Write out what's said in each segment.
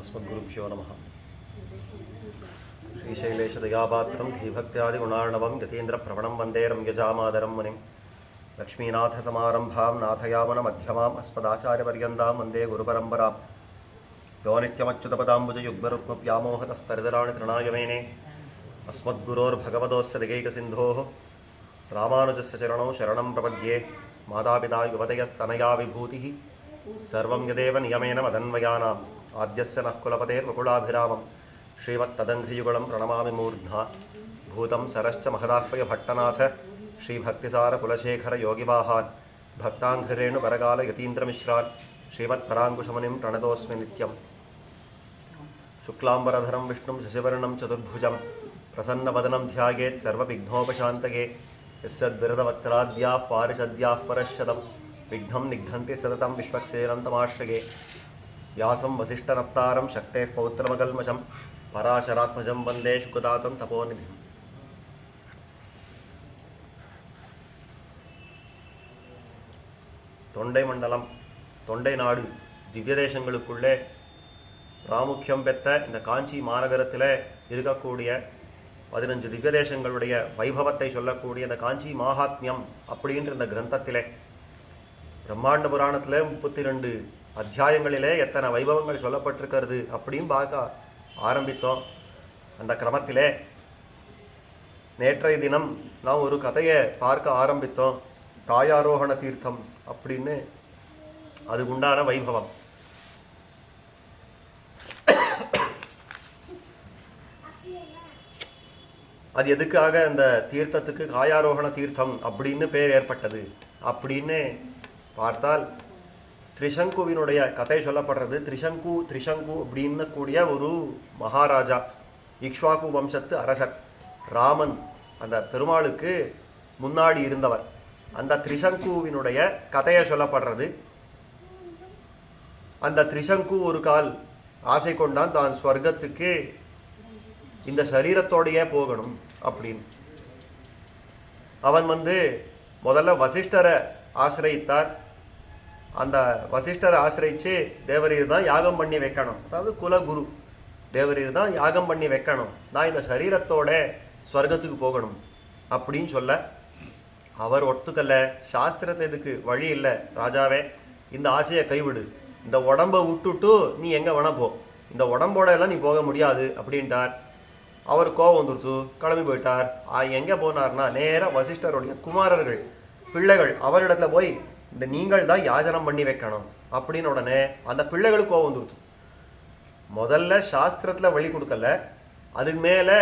अस्मद्गुरुभ्यो नमः। श्रीशैलेशदयापात्रं धीभक्त्यादिगुणार्णवं यतीन्द्रप्रवणं वन्दे रम्यजामादरं मुनिं लक्ष्मीनाथसमारम्भां नाथयामनमध्यमाम् अस्मदाचार्यपर्यन्तां वन्दे गुरुपरम्परां यो नित्यमच्युतपदाम्बुजयुग्मरुक्मव्यामोहतस्तरितराणि तृणाय मेने अस्मद्गुरोर्भगवतोस्य दिगैकसिन्धोः रामानुजस्य चरणौ शरणं प्रपद्ये। मातापिता युवतयस्तनया विभूतिः सर्वं यदेव नियमेन मदन्वयानाम् आद्यस्य नः कुलपतेर्वकुलाभिरामं श्रीमत्तदङ्घ्रियुगलं प्रणमामि मूर्ध्ना भूतं सरश्च महदाह्वय भट्टनाथ श्रीभक्तिसारकुलशेखर योगिवाहान् भक्ताङ्घ्रिरेणुपरकाल यतीन्द्रमिश्रान् श्रीमत्पराङ्कुशमुनिं प्रणतोऽस्मि नित्यम्। शुक्लाम्बरधरं विष्णुं शशिवर्णं चतुर्भुजं प्रसन्नवदनं ध्यायेत् सर्वविघ्नोपशान्तये। यस्यद्विरदवक्त्राद्याः पारिषद्याः परश्शतं विघ्नं निघ्नन्ति सततं विश्वक्सेनं तमाश्रये। व्यासं वसिष्ठनप्तारं शक्तेः पौत्रमकल्मषं पराशरात्मजं वन्दे शुकदातं तपोनिधिम्। தொண்டை மண்டலம், தொண்டை நாடு, திவ்ய தேசங்களுக்குள்ளே பிராமுக்கியம் பெற்ற இந்த காஞ்சி மாநகரத்தில் இருக்கக்கூடிய 15 திவ்ய தேசங்களுடைய வைபவத்தை சொல்லக்கூடிய இந்த காஞ்சி மாஹாத்மியம் அப்படின்ற இந்த கிரந்தத்திலே பிரம்மாண்ட புராணத்தில் 32 அத்தியாயங்களிலே எத்தனை வைபவங்கள் சொல்லப்பட்டிருக்கிறது அப்படின்னு பார்க்க ஆரம்பித்தோம். அந்த கிரமத்திலே நேற்றைய தினம் நாம் ஒரு கதையை பார்க்க ஆரம்பித்தோம். காயாரோகண தீர்த்தம் அப்படின்னு அதுக்குண்டான வைபவம். அது எதுக்காக அந்த தீர்த்தத்துக்கு காயாரோகண தீர்த்தம் அப்படின்னு பேர் ஏற்பட்டது அப்படின்னு பார்த்தால் திரிசங்குவினுடைய கதை சொல்லப்படுறது. திரிசங்கு அப்படின்னு கூடிய ஒரு மகாராஜா, இக்ஷ்வாகு வம்சத்து அரசர், ராமன் அந்த பெருமாளுக்கு முன்னாடி இருந்தவர். அந்த திரிசங்குவினுடைய கதையை சொல்லப்படுறது. அந்த திரிசங்கு ஒரு கால் ஆசை கொண்டான் தான் ஸ்வர்க்கத்துக்கு இந்த சரீரத்தோடையே போகணும் அப்படின்னு. அவன் முதல்ல வசிஷ்டரை ஆசிரியித்தார். அந்த வசிஷ்டரை ஆசிரியிச்சு தேவரீர் தான் யாகம் பண்ணி வைக்கணும், அதாவது குலகுரு தேவரீர் தான் யாகம் பண்ணி வைக்கணும், நான் இந்த சரீரத்தோட ஸ்வர்க்கத்துக்கு போகணும் அப்படின்னு சொல்ல அவர் ஒத்துக்கல. சாஸ்திரத்தை இதுக்கு வழி இல்லை ராஜாவே, இந்த ஆசையை கைவிடு, இந்த உடம்பை விட்டுட்டு நீ எங்கே வேணா போ, இந்த உடம்போட எல்லாம் நீ போக முடியாது அப்படின்ட்டார். அவர் கோபம் வந்துடுச்சு, கிளம்பி போயிட்டார். எங்கே போனார்னா நேராக வசிஷ்டருடைய குமாரர்கள் பிள்ளைகள் அவரிடத்துல போய் இந்த நீங்கள் தான் யாஜனம் பண்ணி வைக்கணும் அப்படின்னு உடனே அந்த பிள்ளைகளுக்கு கோபம் வந்துடுச்சு. முதல்ல சாஸ்திரத்தில் வழி கொடுக்கல, அதுக்கு மேலே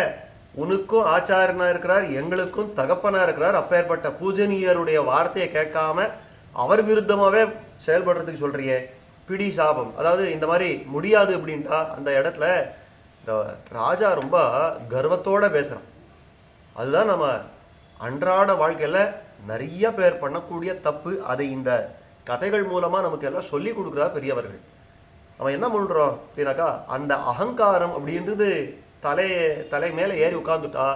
உனக்கும் ஆச்சாரியனா இருக்கிறார், எங்களுக்கும் தகப்பனா இருக்கிறார், அப்பேற்பட்ட பூஜனீயருடைய வார்த்தையை கேட்காம அவர் விருத்தமாகவே செயல்படுறதுக்கு சொல்றியே, பிடி சாபம். அதாவது இந்த மாதிரி முடியாது அப்படின்ட்டா அந்த இடத்துல இந்த ராஜா ரொம்ப கர்வத்தோடு பேசுகிறான். அதுதான் நம்ம அன்றாட வாழ்க்கையில் நிறைய பேர் பண்ணக்கூடிய தப்பு. அதை இந்த கதைகள் மூலமாக நமக்கு எல்லாம் சொல்லி கொடுக்குறா பெரியவர்கள். நம்ம என்ன பண்ணுறோம் அப்படின்னாக்கா, அந்த அகங்காரம் அப்படின்றது தலை மேலே ஏறி உட்காந்துட்டா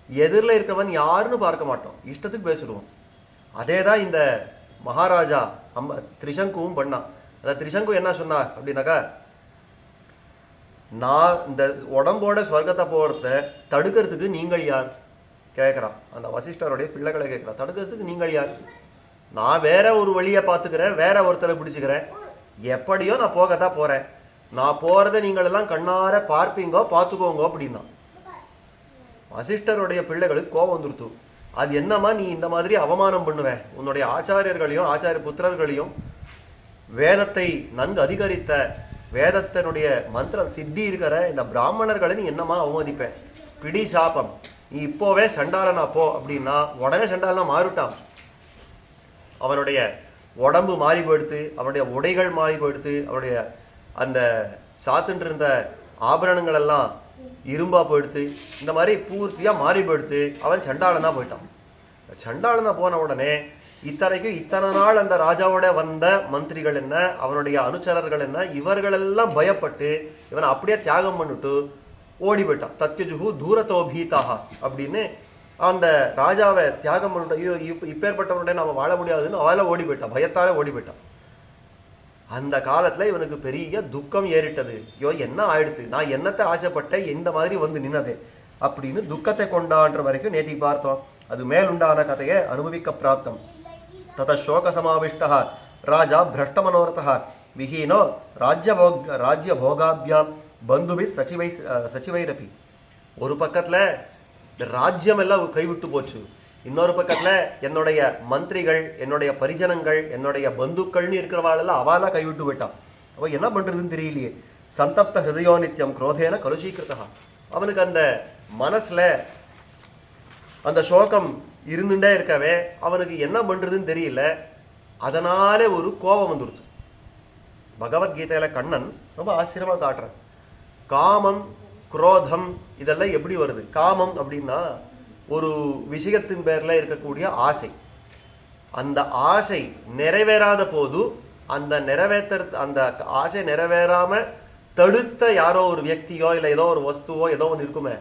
எதிரில் இருக்கவன் யாருன்னு பார்க்க மாட்டோம், இஷ்டத்துக்கு பேசிடுவோம். அதே தான் இந்த மகாராஜா திரிசங்குவும் பண்ணான். அந்த திரிசங்கு என்ன சொன்னார் அப்படின்னாக்கா, நான் இந்த உடம்போட ஸ்வர்க்கத்தை போகிறத தடுக்கிறதுக்கு நீங்கள் யார் கேட்குறான். அந்த வசிஷ்டருடைய பிள்ளைகளை கேட்குறான், தடுக்கிறதுக்கு நீங்கள் யார்? நான் வேற ஒரு வழியை பார்த்துக்கிறேன், வேற ஒருத்தரை பிடிச்சிக்கிறேன், எப்படியோ நான் போகத்தான் போகிறேன், நான் போகிறத நீங்கள் எல்லாம் கண்ணார பார்ப்பீங்கோ, பார்த்துக்கோங்க அப்படின்னா. வசிஷ்டருடைய பிள்ளைகளுக்கு கோபம் வந்துருத்து. அது என்னம்மா நீ இந்த மாதிரி அவமானம் பண்ணுவேன், உன்னுடைய ஆச்சாரியர்களையும் ஆச்சாரிய புத்திரர்களையும் வேதத்தை நன்கு அதிகரித்த வேதத்தினுடைய மந்திரம் சித்தி இருக்கிற இந்த பிராமணர்களை நீ என்னமா அவமதிப்பேன், பிடி சாபம், நீ இப்போவே சண்டாளனா போ அப்படின்னா உடனே சண்டாளனா மாறிட்டான். அவனுடைய உடம்பு மாறி போயிடுத்து, அவனுடைய உடைகள் மாறி போயிடுத்து, அவனுடைய அந்த சாத்துட்டு இருந்த ஆபரணங்கள் எல்லாம் இரும்பா போயிடுத்து, இந்த மாதிரி பூர்த்தியாக மாறி போயிடுத்து. அவன் சண்டாளனா போயிட்டான். சண்டாளனா போன உடனே இத்தனை நாள் அந்த ராஜாவோட வந்த மந்திரிகள் என்ன, அவனுடைய அனுச்சரர்கள் என்ன, இவர்களெல்லாம் பயப்பட்டு இவனை அப்படியே தியாகம் பண்ணிட்டு ஓடி போயிட்டான். தத்யஜுகு தூரத்தோ பீதாக அப்படின்னு அந்த ராஜாவை தியாகம் பண்ணிட்டு, ஐயோ இப்பேற்பட்டவனுடைய நம்ம வாழ முடியாதுன்னு அவளை ஓடி போயிட்டான், பயத்தால ஓடி போயிட்டான். அந்த காலத்தில் இவனுக்கு பெரிய துக்கம் ஏறிட்டது. ஐயோ என்ன ஆயிடுச்சு, நான் என்னத்தை ஆசைப்பட்டேன் இந்த மாதிரி வந்து நின்னதே அப்படின்னு துக்கத்தை கொண்டான்ற வரைக்கும் நேத்தி பார்த்தோம். அது மேலுண்டான கதையை அனுபவிக்க பிராப்தம். தத சோக சமாவிஷ்டா ராஜா பிரஷ்ட மனோரதா விஹீனோ ராஜ்ய போகாபியாம் பந்துபி சச்சிவைரபி. ஒரு பக்கத்தில் இந்த ராஜ்யம் எல்லாம் கைவிட்டு போச்சு, இன்னொரு பக்கத்தில் என்னுடைய மந்திரிகள், என்னுடைய பரிஜனங்கள், என்னுடைய பந்துக்கள்னு இருக்கிறவாளெல்லாம் அவாலாம் கைவிட்டு விட்டான். அவ என்ன பண்ணுறதுன்னு தெரியலையே. சந்தப்த ஹிருதயோ நித்தியம் குரோதேன கலுஷீகிருதா. அவனுக்கு அந்த மனசில் அந்த சோகம் இருந்துட்டே இருக்கவே அவனுக்கு என்ன பண்ணுறதுன்னு தெரியல. அதனாலே ஒரு கோபம் வந்துடுச்சு. பகவத்கீதையில் கண்ணன் ரொம்ப ஆச்சரியமாக காட்டுறான். காமம் குரோதம் இதெல்லாம் எப்படி வருது? காமம் அப்படின்னா ஒரு விஷயத்தின் பேரில் இருக்கக்கூடிய ஆசை. அந்த ஆசை நிறைவேறாத போது அந்த ஆசை நிறைவேறாமல் தடுத்த யாரோ ஒரு வியக்தியோ இல்லை ஏதோ ஒரு வஸ்துவோ ஏதோ ஒன்று இருக்குமே,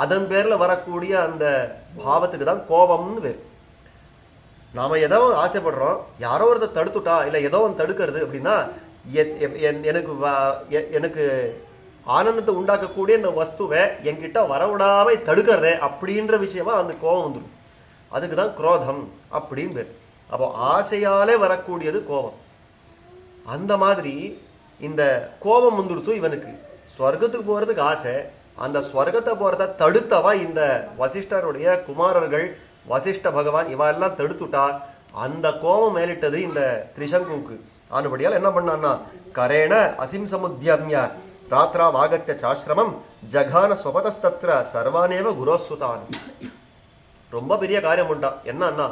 அதன் பேரில் வரக்கூடிய அந்த பாவத்துக்கு தான் கோபம்னு பேர். நாம் ஏதோ ஆசைப்படுறோம், யாரோ ஒருத்தர் தடுத்துட்டா இல்லை ஏதோ ஒன்று தடுக்கிறது அப்படின்னா எனக்கு ஆனந்தத்தை உண்டாக்கக்கூடிய இந்த வஸ்துவை என்கிட்ட வரவிடாமல் தடுக்கிறதே அப்படின்ற விஷயமா அந்த கோபம் வந்துடும். அதுக்கு தான் குரோதம் அப்படின்னு பேர். அப்போ ஆசையாலே வரக்கூடியது கோபம். அந்த மாதிரி இந்த கோபம் வந்துடுத்து இவனுக்கு. ஸ்வர்க்கத்துக்கு போகிறதுக்கு ஆசை, அந்த ஸ்வர்க்கத்தை போகிறத தடுத்தவா இந்த வசிஷ்டருடைய குமாரர்கள், வசிஷ்ட பகவான் இவெல்லாம் தடுத்துட்டா. அந்த கோபம் மேலிட்டது இந்த திரிசங்குக்கு. ஆனபடியால் என்ன பண்ணான்னா கரேண அசிம்சமுத்தியம்ய ராத்ரா வாகத்திய சாஸ்ரமம் ஜகான ஸ்வபதஸ்தத்ர சர்வானேவ குரோசுதான். ரொம்ப பெரிய காரியம் உண்டா. என்னன்னா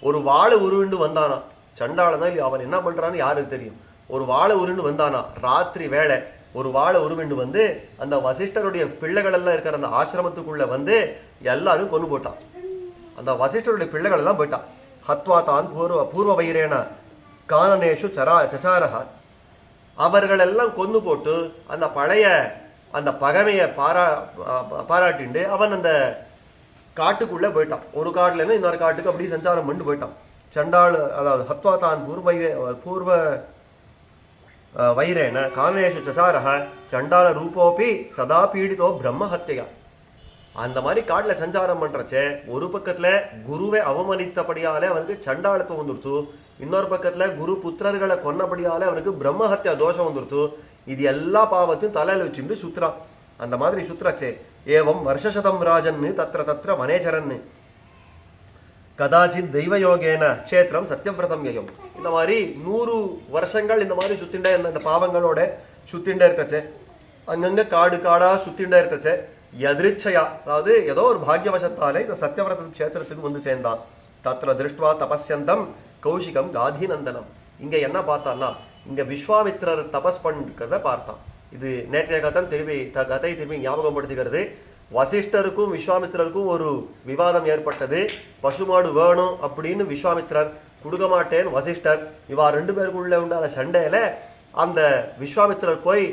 ஒரு வாழை உருவிண்டு வந்தானா சண்டாளனா இல்லையா, அவன் என்ன பண்ணுறான்னு யாருக்கு தெரியும். ஒரு வாழை உருண்டு வந்தானா ராத்திரி வேளை ஒரு வாழை உருவிண்டு வந்து அந்த வசிஷ்டருடைய பிள்ளைகள் எல்லாம் இருக்கிற அந்த ஆசிரமத்துக்குள்ளே வந்து எல்லாரும் கொண்டு போட்டான். அந்த வசிஷ்டருடைய பிள்ளைகள் எல்லாம் போயிட்டான். ஹத்வா தான் பூர்வ வைரேன கானனேஷு சசாரஹா. அவர்களெல்லாம் கொண்டு போட்டு அந்த பழைய அந்த பகைமையை பாராட்டிண்டு அவன் அந்த காட்டுக்குள்ளே போயிட்டான். ஒரு காட்டுலேருந்து இன்னொரு காட்டுக்கு அப்படி சஞ்சாரம் பண்ணி போயிட்டான். சண்டாள் அதாவது ஹத்வா தான் பூர்வ வைரேன கானேஷு சசாரஹ சண்டாள ரூபோப்பி சதா பீடித்தோ பிரம்மஹத்தியா. அந்த மாதிரி காட்டில் சஞ்சாரம் பண்ணுறச்சே ஒரு பக்கத்தில் குருவை அவமதித்தபடியாலே அவனுக்கு சண்டாளத்துவம் வந்துடுத்து, இன்னொரு பக்கத்தில் குரு புத்திரர்களை கொன்னபடியாலே அவனுக்கு பிரம்மஹத்தியா தோஷம் வந்துடுத்து. இது எல்லா பாவத்தையும் தலையில் வச்சுட்டு சுத்துறான். அந்த மாதிரி சுத்துறாச்சே. ஏவம் வருஷசதம் ராஜன்னு தத்திர வனேச்சரன்னு கதாச்சித் தெய்வயோகேன க்ஷேத்திரம் சத்தியவிரதம் யயம். இந்த மாதிரி 100 வருஷங்கள் இந்த மாதிரி சுத்திண்டே இந்த பாவங்களோட சுத்திண்டே இருக்கச்சே, அங்கங்கே காடாக சுத்திண்டே இருக்கச்சே எதிர்ச்சையா, அதாவது ஏதோ ஒரு பாக்யவசத்தாலே இந்த சத்தியவிரத க்ஷேத்திரத்துக்கு வந்து சேர்ந்தான். தத்திர திருஷ்டுவா தபஸ்யந்தம் கௌஷிகம் காதிநந்தனம். இங்கே என்ன பார்த்தான்னா இங்கே விஸ்வாமித்திரர் தபஸ் பண்ணிருக்கிறத பார்த்தான். இது நேற்றைய கதை திரும்பி ஞாபகப்படுத்துகிறது. வசிஷ்டருக்கும் விஸ்வாமித்திரருக்கும் ஒரு விவாதம் ஏற்பட்டது. பசுமாடு வேணும் அப்படின்னு விஸ்வாமித்திரர், கொடுக்க மாட்டேன் வசிஷ்டர். இவா 2 பேருக்குள்ளே உண்டான சண்டையில் அந்த விஸ்வாமித்திரர் போய்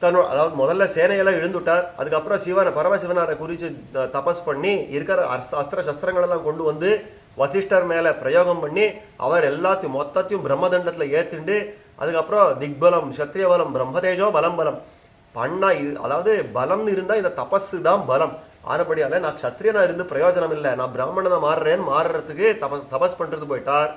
அதாவது முதல்ல சேனையெல்லாம் எழுந்துட்டார். அதுக்கப்புறம் பரமசிவனாரை குறித்து தபஸ் பண்ணி இருக்கிற அஸ்திர சஸ்திரங்களெல்லாம் கொண்டு வந்து வசிஷ்டர் மேலே பிரயோகம் பண்ணி அவர் எல்லாத்தையும் மொத்தத்தையும் பிரம்மதண்டத்தில் ஏற்றுண்டு அதுக்கப்புறம் திக்பலம் சத்திரிய பலம் பிரம்மதேஜோ பலம் பண்ணா. அதாவது பலம்னு இருந்தால் இந்த தபஸு தான் பலம். ஆனபடியால் நான் க்ஷத்ரியனா இருந்து பிரயோஜனம் இல்லை, நான் பிராமணனை மாறுறதுக்கு தபஸ் பண்ணுறது போயிட்டார்.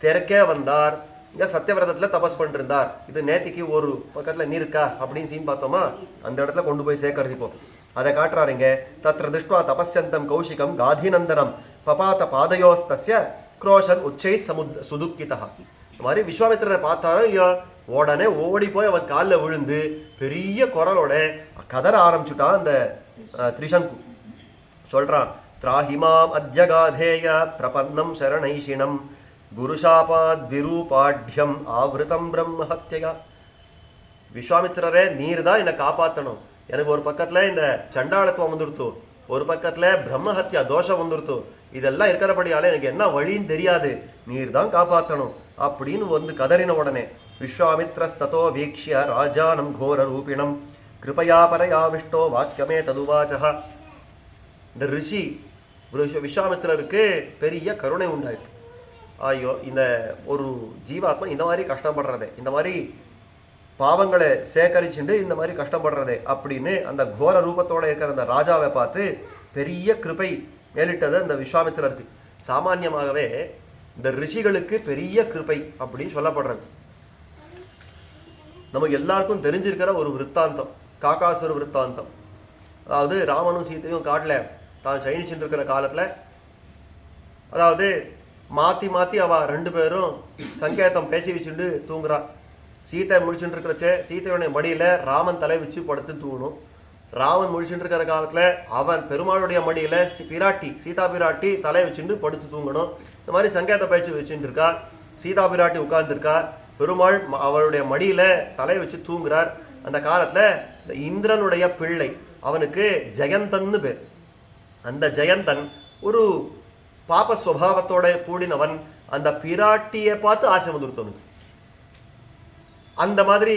தெற்கே வந்தார், இங்கே சத்தியவிரதத்தில் தபஸ் பண்ணிருந்தார். இது நேத்திக்கு ஒரு பக்கத்தில் நீ இருக்கா அப்படின்னு சீன் பார்த்தோமா, அந்த இடத்துல கொண்டு போய் சேர்க்கறது. இப்போ அதை காட்டுறாருங்க. தத்திர திருஷ்டுவா தபஸ்யந்தம் கௌஷிகம் காதிநந்தனம் பபாத பாதயோஸ்தஸ்ய குரோஷன் உச்சை சுதுக்கிதா. இந்த மாதிரி விஸ்வாமித்திரரை பார்த்தாரோ இல்லையோ உடனே ஓடி போய் அவன் காலில் விழுந்து பெரிய குரலோட கதற ஆரம்பிச்சுட்டான். அந்த திரிசங்கு சொல்கிறான், திராஹிமாம் அத்யகாதேய பிரபன்னம் சரணைஷிணம் குருஷாபாத் விரூபாட்யம் ஆவிருத்தம் பிரம்மஹத்யா. விஸ்வாமித்திரரே நீர் தான் என்னை காப்பாற்றணும். எனக்கு ஒரு பக்கத்தில் இந்த சண்டாளத்துவம் வந்துடுத்து, ஒரு பக்கத்தில் பிரம்மஹத்யா தோஷம் வந்துடுத்து. இதெல்லாம் இருக்கிறபடியால எனக்கு என்ன வழின்னு தெரியாது, நீர் தான் காப்பாற்றணும் அப்படின்னு வந்து கதறின உடனே விஸ்வாமித்ரஸ்ததோ வீக்ஷ்ய ராஜானம் கோர ரூபிணம் கிருபயா பரயாவிஷ்டோ வாக்கியமே ததுவாச்சா. இந்த ரிஷி விஸ்வாமித்திரருக்கு பெரிய கருணை உண்டாயிற்று. ஐயோ இந்த ஒரு ஜீவாத்மா இந்த மாதிரி கஷ்டப்படுறதே, இந்த மாதிரி பாவங்களை சேகரிச்சுட்டு இந்த மாதிரி கஷ்டப்படுறதே அப்படின்னு அந்த கோர ரூபத்தோடு இருக்கிற அந்த ராஜாவை பார்த்து பெரிய கிருபை மேலிட்டது அந்த விஸ்வாமித்திரருக்கு. சாமான்யமாகவே இந்த ரிஷிகளுக்கு பெரிய கிருபை அப்படின்னு சொல்லப்படுறது. நமக்கு எல்லாருக்கும் தெரிஞ்சிருக்கிற ஒரு விற்த்தாந்தம், காக்காசுர விற்த்தாந்தம். அதாவது ராமனும் சீத்தையும் காட்டில் தான் சயனிச்சுட்டு இருக்கிற காலத்தில், அதாவது மாற்றி மாற்றி அவள் 2 பேரும் சங்கேதம் பேசி வச்சுட்டு தூங்குறா. சீத்தை முடிச்சுட்டு இருக்கிறச்சே சீத்தையோடைய மடியில் ராமன் தலை வச்சு படுத்து தூங்கணும். ராமன் முடிச்சுட்டு இருக்கிற காலத்தில் அவன் பெருமாளுடைய மடியில் பிராட்டி சீதா பிராட்டி தலை வச்சுட்டு படுத்து தூங்கணும். இந்த மாதிரி சங்கேத பேச்சு வச்சுட்டு இருக்கா. சீதா பிராட்டி உட்கார்ந்துருக்கா, பெருமாள் அவளுடைய மடியில் தலை வச்சு தூங்குறார். அந்த காலத்தில் இந்த இந்திரனுடைய பிள்ளை, அவனுக்கு ஜெயந்தன்னு பேர். அந்த ஜெயந்தன் ஒரு பாப ஸ்வபாவத்தோட கூடினவன். அந்த பிராட்டியை பார்த்து ஆசை வந்துருத்தவனுக்கு. அந்த மாதிரி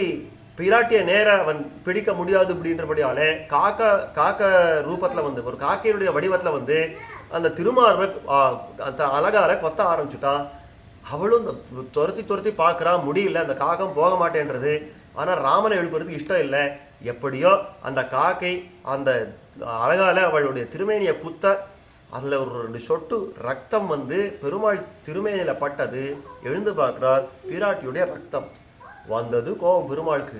பிராட்டியை நேராக அவன் பிடிக்க முடியாது அப்படின்றபடியாலே காக்க ரூபத்தில் வந்து, ஒரு காக்கையுடைய வடிவத்தில் வந்து அந்த திருமார்பை அந்த அழகார கொத்த ஆரம்பிச்சுட்டா. அவளும் துரத்தி துரத்தி பார்க்குறா, முடியல, அந்த காக்கம் போக மாட்டேன்றது. ஆனால் ராமனை எழுப்புறதுக்கு இஷ்டம் இல்லை. எப்படியோ அந்த காக்கை அந்த அழகால அவளுடைய திருமேனியை குத்த, அதில் ஒரு 2 சொட்டு ரத்தம் வந்து பெருமாள் திருமேனியில் பட்டது. எழுந்து பார்க்குறார், பிராட்டியுடைய ரத்தம் வந்தது. கோபம் பெருமாளுக்கு.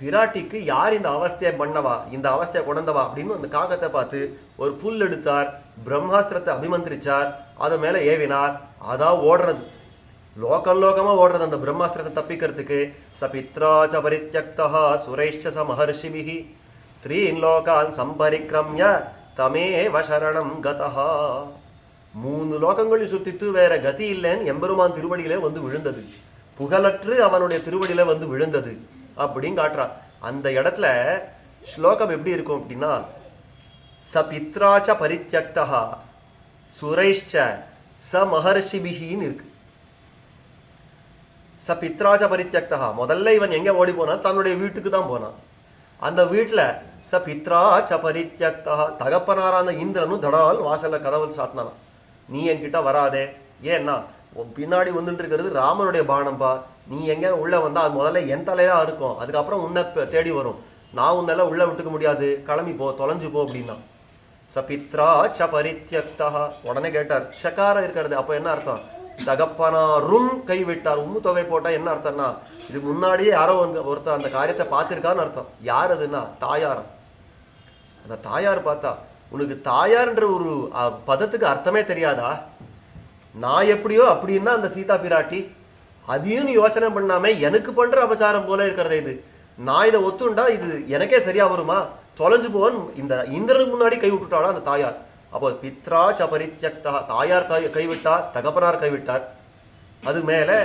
பிராட்டிக்கு யார் இந்த அவஸ்தையை பண்ணவா, இந்த அவஸ்தையை கொண்டவா அப்படின்னு அந்த காக்கத்தை பார்த்து ஒரு புல் எடுத்தார், பிரம்மாஸ்திரத்தை அபிமந்திரிச்சார், அது மேலே ஏவினார். அதான் ஓடுறது, லோகமாக ஓடுறது அந்த பிரம்மாஸ்திரத்தை தப்பிக்கிறதுக்கு. ச பித்ராச்ச பரித்யக்தா சுரைஷ்ச ச மஹர்ஷிபிஹி 3 லோகான் சம்பரிக்ரம்ய தமேவ சரணம் கதஹா. 3 லோகங்களையும் சுத்தித்து வேற கதி இல்லைன்னு எம்பெருமான் திருவடியிலே வந்து விழுந்தது. புகழற்று அவனுடைய திருவடியில வந்து விழுந்தது அப்படின்னு காட்டுறான். அந்த இடத்துல ஸ்லோகம் எப்படி இருக்கும் அப்படின்னா, ச பித்ராச்ச பரித்யக்தா சுரைஷ்ச ச மஹர்ஷிபிஹின்னு இருக்கு. ச பித்ராச்ச பரித்யக்தா, முதல்ல இவன் எங்கே ஓடி போனான், தன்னுடைய வீட்டுக்கு தான் போனான். அந்த வீட்டில் ச பித்ராச்ச பரித்யக்தா, தகப்பனாரான இந்திரனும் தடால் வாசல்ல கதவு சாத்தினான். நீ என்கிட்ட வராதே, ஏன்னா பின்னாடி வந்துட்டு இருக்கிறது ராமனுடைய பானம்பா, நீ எங்கே உள்ளே வந்தால் அது முதல்ல என் தலையாக இருக்கும், அதுக்கப்புறம் உன்னை தேடி வரும், நான் உன்னெல்லாம் உள்ளே விட்டுக்க முடியாது, கிளம்பி போ, தொலைஞ்சு போ அப்படின்னா. ச பித்ரா ச பரித்யக்தா. உடனே கேட்டார், சக்காரம் இருக்கிறது, அப்போ என்ன அர்த்தம், தகப்பனாரும் கைவிட்டார். தொகை போட்டால் என்ன அர்த்தம்னா, இது முன்னாடியே யாரோ ஒருத்தர் அந்த காரியத்தை பார்த்துருக்கான்னு அர்த்தம். யார் அதுன்னா, தாயாரம். அந்த தாயார் பார்த்தா, உனக்கு தாயார்ன்ற ஒரு பதத்துக்கு அர்த்தமே தெரியாதா, நான் எப்படியோ அப்படின்னா அந்த சீதா பிராட்டி, அதையும் நீ யோசனை பண்ணாம எனக்கு பண்ற அபச்சாரம் போல இருக்கிறது இது, நான் இதை ஒத்துண்டா இது எனக்கே சரியா வருமா, தொலைஞ்சு போவன். இந்த இந்திரனுக்கு முன்னாடி கை விட்டுட்டாளா அந்த தாயார். அப்போ பித்ரா ச பரித்யக்தா, தாயார் கைவிட்டார், தகப்பனார் கைவிட்டார். அது மேலே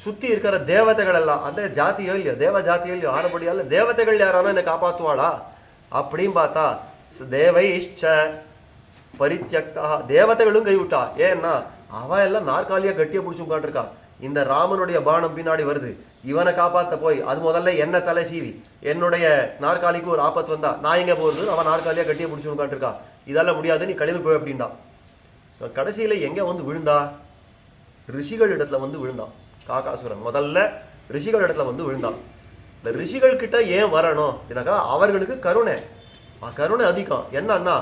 சுற்றி இருக்கிற தேவதைகள் எல்லாம், அந்த ஜாத்தியோ இல்லையோ, தேவ ஜாத்தியோ இல்லையோ, ஆனபடியால் தேவதைகள் யாரானா என்னை காப்பாற்றுவாளா அப்படின்னு பார்த்தா, தேவைஷ்ச பரித்யக்தா, தேவதைகளும் கைவிட்டா. ஏன்னா அவன் எல்லாம் நாற்காலியாக கட்டியை பிடிச்சி உட்காந்துருக்கா. இந்த ராமனுடைய பானம் பின்னாடி வருது, இவனை காப்பாற்ற போய் அது முதல்ல என்ன தலை சீவி என்னுடைய நாற்காலிக்கு ஒரு ஆபத்து வந்தா நான் எங்கே போகிறது, அவன் நாற்காலியாக கட்டியை பிடிச்சி உட்காந்துருக்கா, இதெல்லாம் முடியாது, நீ கிளம்பி போய் அப்படின்னா. கடைசியில் எங்கே வந்து விழுந்தா, ரிஷிகள் இடத்துல வந்து விழுந்தான் காக்காசுரன். முதல்ல ரிஷிகள் இடத்துல வந்து விழுந்தான். இந்த ரிஷிகள் கிட்ட ஏன் வரணும் எனக்கா, அவர்களுக்கு கருணை அதிகம். என்னன்னா,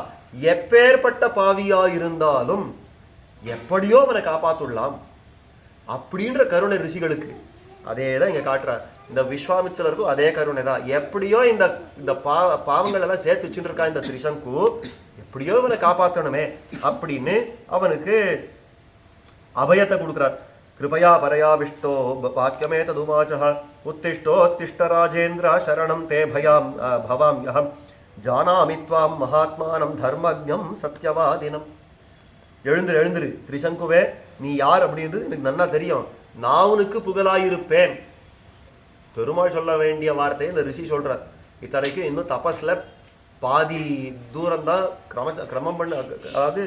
எப்பேற்பட்ட பாவியா இருந்தாலும் எப்படியோ அவனை காப்பாற்றுடலாம் அப்படின்ற கருணை ரிஷிகளுக்கு. அதே தான் இங்கே காட்டுறார். இந்த விஸ்வாமித்திரருக்கும் அதே கருணை தான். எப்படியோ இந்த பாவங்கள் எல்லாம் சேர்த்து வச்சுட்டு இருக்கான் இந்த திரிசங்கு, எப்படியோ இவனை காப்பாற்றணுமே அப்படின்னு அவனுக்கு அபயத்தை கொடுக்குறார். கிருபயா பரயா விஷ்டோ வாக்கியமே ததுமாச்ச உத்திஷ்டோத்திஷ்ட ராஜேந்திர சரணம் தே பவாம்யஹம் ஜானாமி த்வாம் மகாத்மானம் தர்மஜம் சத்யவாதினம். எழுந்துரு திரிசங்குவே, நீ யார் அப்படின்றது எனக்கு நன்னா தெரியும், நான் உனக்கு புகழாயிருப்பேன். பெருமாள் சொல்ல வேண்டிய வார்த்தையை இந்த ரிஷி சொல்றார். இத்தனைக்கும் இன்னும் தபஸ்ல பாதி தூரம்தான் கிரமம் பண்ண, அதாவது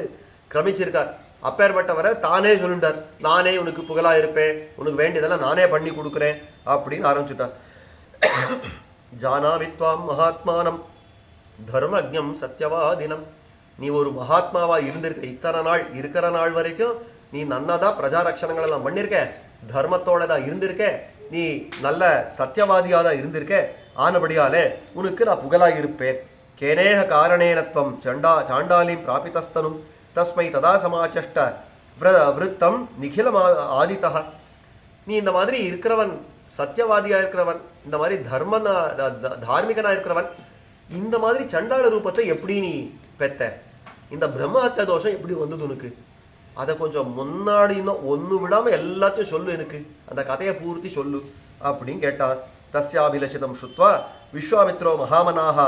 கிரமிச்சிருக்கார். அப்பேற்பட்டவரை தானே சொல்லிட்டார், நானே உனக்கு புகழாயிருப்பேன், உனக்கு வேண்டியதெல்லாம் நானே பண்ணி கொடுக்குறேன் அப்படின்னு ஆரம்பிச்சுட்டார். ஜானாமித்வாம் மகாத்மானம் தர்மஜம் சத்யவாதினம். நீ ஒரு மகாத்மாவா இருந்திருக்க, இத்தனை நாள் இருக்கிற நாள் வரைக்கும் நீ நன்னதாக பிரஜா ரக்ஷணங்களெல்லாம் பண்ணியிருக்க, தர்மத்தோட தான் இருந்திருக்க, நீ நல்ல சத்தியவாதியாக தான் இருந்திருக்க, ஆனபடியாலே உனக்கு நான் புகழாக இருப்பேன். கேனேக காரணேனத்வம் சாண்டாலிம் பிராபிதஸ்தனும் தஸ்மை ததா சமாச்சஷ்ட விருத்தம் நிகிலம் ஆதித்தா. நீ இந்த மாதிரி இருக்கிறவன், சத்தியவாதியாக இருக்கிறவன், இந்த மாதிரி தார்மிகனாக இருக்கிறவன், இந்த மாதிரி சண்டாள ரூபத்தை எப்படி நீ பெத்த? இந்த பிரம்மஹத்யா தோஷம் எப்படி வந்தது உனக்கு? அதை கொஞ்சம் முன்னாடி இன்னும் ஒன்று விடாமல் எல்லாத்தையும் சொல்லு, எனக்கு அந்த கதையை பூர்த்தி சொல்லு அப்படின்னு கேட்டான். தஸ்யாபிலஷிதம் ஸ்ருத்வா விஸ்வாமித்ரோ மகாமனாக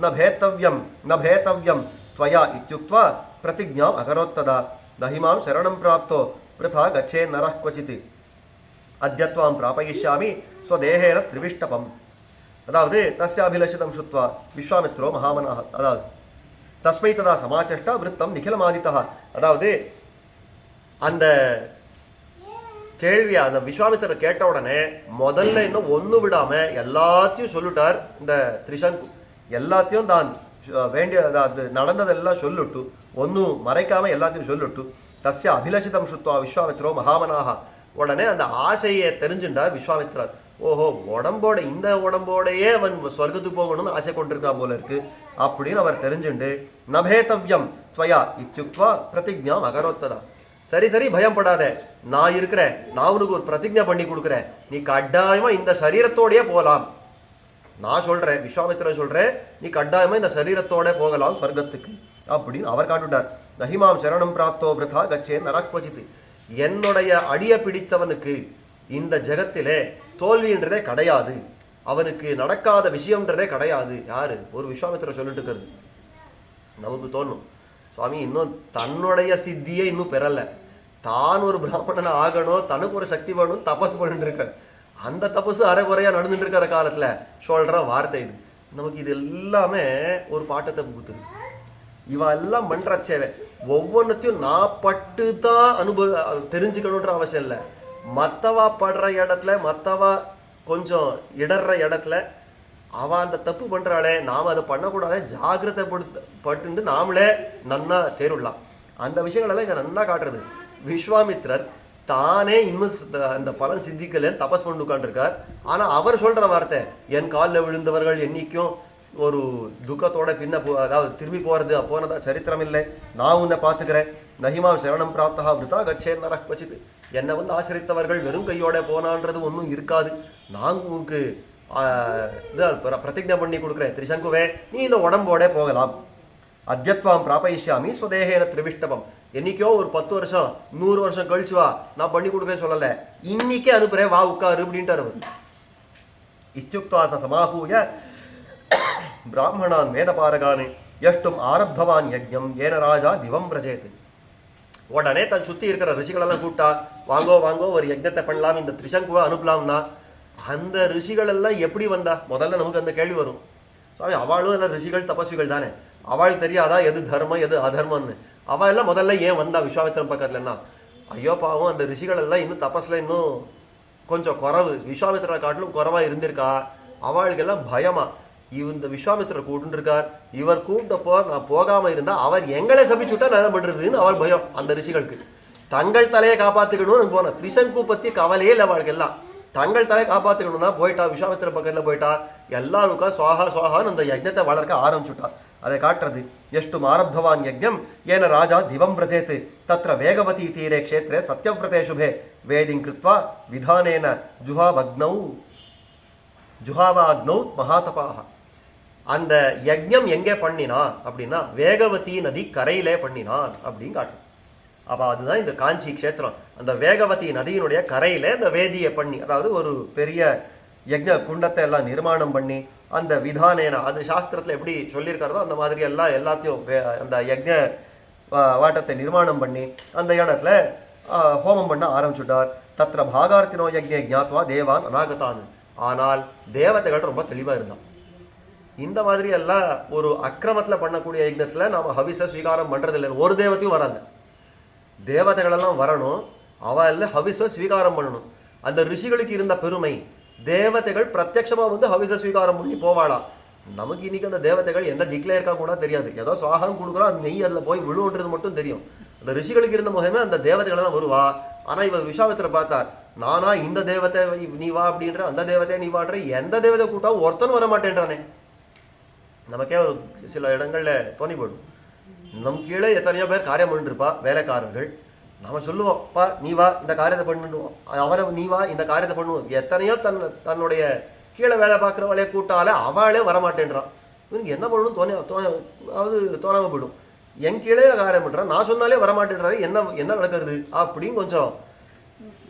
ந பேத்தவ்யம் त्वया इत्युक्त्वा प्रतिज्ञाम् अकरोत्तदा दहिमां शरणं प्राप्तो वृथा गच्छेन् नरः क्वचित् अद्यत्वां प्रापयिष्यामि स्वदेहेन त्रिविष्टपम्. அதாவது தஸ்யாபிலஷிதம் ஸ்ருத்வா விஸ்வாமித்ரோ மகாமனாக, அதாவது தஸ்மை ததா சமாச்சஷ்டா விருத்தம் நிகிலமாதித்தா. அதாவது அந்த கேள்வியை அந்த விஸ்வாமித்திரர் கேட்ட உடனே முதல்ல இன்னும் ஒன்று விடாமல் எல்லாத்தையும் சொல்லிட்டார் இந்த திரிசங்கு. எல்லாத்தையும் தான் வேண்டிய அது நடந்ததெல்லாம் சொல்லிட்டு, ஒன்றும் மறைக்காமல் எல்லாத்தையும் சொல்லிட்டு, தஸ்ய அபிலஷிதம் ஸ்ருத்வா விஸ்வாமித்ரோ மகாமனாக, உடனே அந்த ஆசையை தெரிஞ்சுட்டார் விஸ்வாமித்ரர். ஓஹோ, உடம்போட இந்த உடம்போடையே அவன் ஸ்வர்க்கத்துக்கு போகணும்னு ஆசை கொண்டிருக்கான் போல இருக்கு அப்படின்னு அவர் தெரிஞ்சுண்டு நபேத்தவ்யம் துவயா இத்யுக்த்வா பிரதிஜ்ஞாம் அகரோத்ததா. சரி சரி, பயப்படாத, நான் இருக்கிறேன், நான் உனக்கு ஒரு பிரதிஜ்ஞை பண்ணி கொடுக்குறேன், நீ கட்டாயமாக இந்த சரீரத்தோடையே போகலாம். நான் சொல்கிறேன், விஸ்வாமித்திரன் சொல்கிறேன், நீ கட்டாயமாக இந்த சரீரத்தோட போகலாம் ஸ்வர்க்கத்துக்கு அப்படின்னு அவர் காட்டுட்டார். நஹிமாம் சரணம் பிராப்தோ விருதா கச்சேன் நரக்வச்சித்து. என்னுடைய அடியை பிடித்தவனுக்கு இந்த ஜெகத்திலே தோல்வின்றதே கிடையாது, அவனுக்கு நடக்காத விஷயம்ன்றதே கிடையாது. யாரு? ஒரு விஸ்வாமித்திரர் சொல்லிட்டு இருக்கிறது. நமக்கு தோணும், சுவாமி இன்னும் தன்னுடைய சித்தியை இன்னும் பெறலை, தான் ஒரு பிராமணனை ஆகணும், தனக்கு ஒரு சக்தி வேணும், தபஸ் பண்ணிட்டு இருக்க, அந்த தபசு அரைகுறையாக நடந்துட்டு இருக்கிற காலத்தில் சொல்கிற வார்த்தை இது. நமக்கு இது எல்லாமே ஒரு பாட்டத்தை புகுத்துது. இவன் எல்லாம் பண்ணுறச்சேவே ஒவ்வொன்றத்தையும் நான் பட்டு தான் தெரிஞ்சுக்கணுன்ற அவசியம் இல்லை. மற்றவா படுற இடத்துல, மற்றவா கொஞ்சம் இடர்ற இடத்துல அவன் அந்த தப்பு பண்ணுறாளே, நாம் அதை பண்ணக்கூடாது, ஜாகிரதை பட்டு நாமளே நன்னா தேருடலாம். அந்த விஷயங்களெல்லாம் இங்கே நல்லா காட்டுறது. விஸ்வாமித்ரர் தானே இன்னும் அந்த பலன் சித்திக்கலன்னு தபஸ் பண்ணி உட்காந்துருக்கார். ஆனால் அவர் சொல்கிற வார்த்தை, என் காலில் விழுந்தவர்கள் என்னைக்கும் ஒரு துக்கத்தோட அதாவது திரும்பி போகிறது போனதா சரித்திரம் இல்லை, நான் உன்னை பார்த்துக்கிறேன். நஹிமா சரணம் பிராப்தா விருதா கச்சேன் நரக் வச்சித்து. என்னை வந்து ஆசிரித்தவர்கள் வெறும் கையோட போனான்றது ஒன்றும் இருக்காது, நான் உங்களுக்கு பிரதிஜை பண்ணி கொடுக்குறேன், திரிசங்குவே, நீ இந்த உடம்போட போகலாம். அத்யத்வாம் பிராபயிஷ்யாமி ஸ்வதேகேன திரிவிஷ்டபம். என்னைக்கோ ஒரு 10 வருஷம் 100 வருஷம் கழிச்சு வா, நான் பண்ணி கொடுக்குறேன்னு சொல்லலை, இன்னைக்கே அனுப்புகிறேன், வா உட்காரு அப்படின்ட்டார் அவர். இத்யுக்தாச சமாஹூய பிராமணான் வேதபாரகானே யஷ்டும் ஆரப்தவான் யஜ்ஞம் ஏன ராஜா திவம் பிரஜேத். உடனே தன் சுற்றி இருக்கிற ரிஷிகளெல்லாம் கூப்பிட்டா, வாங்கோ வாங்கோ ஒரு யஜ்ஞத்தை பண்ணலாம், இந்த திரிசங்குவை அனுப்பலாம்னா. அந்த ரிஷிகளெல்லாம் எப்படி வந்தா? முதல்ல நமக்கு அந்த கேள்வி வரும், சாமி அவளும் எல்லாம் ரிஷிகள் தபஸ்விகள் தானே, அவள் தெரியாதா எது தர்மம் எது அதர்மம்னு? அவள் எல்லாம் முதல்ல ஏன் வந்தா விஸ்வாமித்திரன் பக்கத்துலன்னா? ஐயோ பாவம், அந்த ரிஷிகள் எல்லாம் இன்னும் தபஸில் இன்னும் கொஞ்சம் குறவு, விஸ்வாமித்திரரை காட்டிலும் குறவாக இருந்திருக்கா. அவளுக்கெல்லாம் பயமா, இந்த விஸ்வாமித்திரர் கூப்பிட்டுருக்கார், இவர் கூப்பிட்டப்போ நான் போகாமல் இருந்தால் அவர் எங்களை சபிச்சுட்டா நான் என்ன பண்ணுறதுன்னு அவர் பயம். அந்த ரிஷிகளுக்கு தங்கள் தலையை காப்பாற்றிக்கணும்னு போன திரிசங்கு பற்றி கவலையே இல்லை அவளுக்கு. எல்லாம் தங்கள் தலையை காப்பாற்றிக்கணும்னா போயிட்டா, விஸ்வாமித்திர பக்கத்தில் போயிட்டா, எல்லாருக்கும் சுவாகா சுவாகான்னு அந்த யஜ்ஞத்தை வளர்க்க ஆரம்பிச்சுட்டா. அதை காட்டுறது. எஷ்டும் ஆரப்தவான் யஜ்ஞம் ஏன ராஜா திவம் பிரஜேத் தத்ர வேகவதி தீரே க்ஷேத்ரே சத்யவிரதே சுபே வேதிங் கிருத்வா விதானேன ஜுஹாவாக்னௌ மகாதபாக. அந்த யஜ்ஞம் எங்கே பண்ணினா அப்படின்னா வேகவதி நதி கரையிலே பண்ணினான் அப்படின்னு காட்டும். அப்போ அதுதான் இந்த காஞ்சி க்ஷேத்திரம். அந்த வேகவதி நதியினுடைய கரையிலே அந்த வேதியை பண்ணி, அதாவது ஒரு பெரிய யஜ்ஞ குண்டத்தை எல்லாம் நிர்மாணம் பண்ணி, அந்த விதானேனா, அது சாஸ்திரத்தில் எப்படி சொல்லியிருக்கிறதோ அந்த மாதிரி எல்லாத்தையும் அந்த யஜ்ஞ வாட்டத்தை நிர்மாணம் பண்ணி அந்த இடத்துல ஹோமம் பண்ண ஆரம்பிச்சுட்டார். தத்திர பாகார்த்தினோ யஜ்ஞே ஜாத்வா தேவான் அநாகதான். ஆனால் தேவதைகள் ரொம்ப தெளிவாக இருந்தான். இந்த மாதிரி எல்லாம் ஒரு அக்கிரமத்தில் பண்ணக்கூடிய யஜ்ஞத்தில் நாம் ஹவிஸை ஸ்வீகாரம் பண்ணுறது இல்லைன்னு ஒரு தேவத்தையும் வராங்க. தேவதைகளெல்லாம் வரணும், அவள் ஹவிஸை ஸ்வீகாரம் பண்ணணும். அந்த ரிஷிகளுக்கு இருந்த பெருமை, தேவதைகள் பிரத்யட்சமாக வந்து ஹவிஸை ஸ்வீகாரம் பண்ணி போவாளா. நமக்கு இன்னைக்கு அந்த தேவதைகள் எந்த திக்கில் இருக்கா கூட தெரியாது, ஏதோ சுவாகம் கொடுக்குறோம், அந்த நெய் அதில் போய் விழுவுன்றது மட்டும் தெரியும். அந்த ரிஷிகளுக்கு இருந்த முகமே அந்த தேவதைகளெல்லாம் வருவா. ஆனால் இவர் விஸ்வாமித்திர பார்த்தார், நானா இந்த தேவத்தை நீ வா அப்படின்ற, அந்த தேவதையை நீ வாடுற, எந்த தேவதை கூட்டா ஒருத்தனும் வர மாட்டேன்றானே. நமக்கே ஒரு சில இடங்களில் தோணி போடும், நம் கீழே எத்தனையோ பேர் காரியம் பண்ணிருப்பா, வேலைக்காரர்கள். நம்ம சொல்லுவோம், பா நீ வா இந்த காரியத்தை பண்ணுவோம், அவரை நீ வா இந்த காரியத்தை பண்ணுவோம். எத்தனையோ தன்னுடைய கீழே வேலை பார்க்குறவளையே கூட்டாலே அவளே வரமாட்டேன்றான். இவனுக்கு என்ன பண்ணணும் தோணாமல் போயிடும். என் கீழே காரியம் பண்ணுறான், நான் சொன்னாலே வரமாட்டேன்றாரு, என்ன நடக்கிறது அப்படின்னு கொஞ்சம்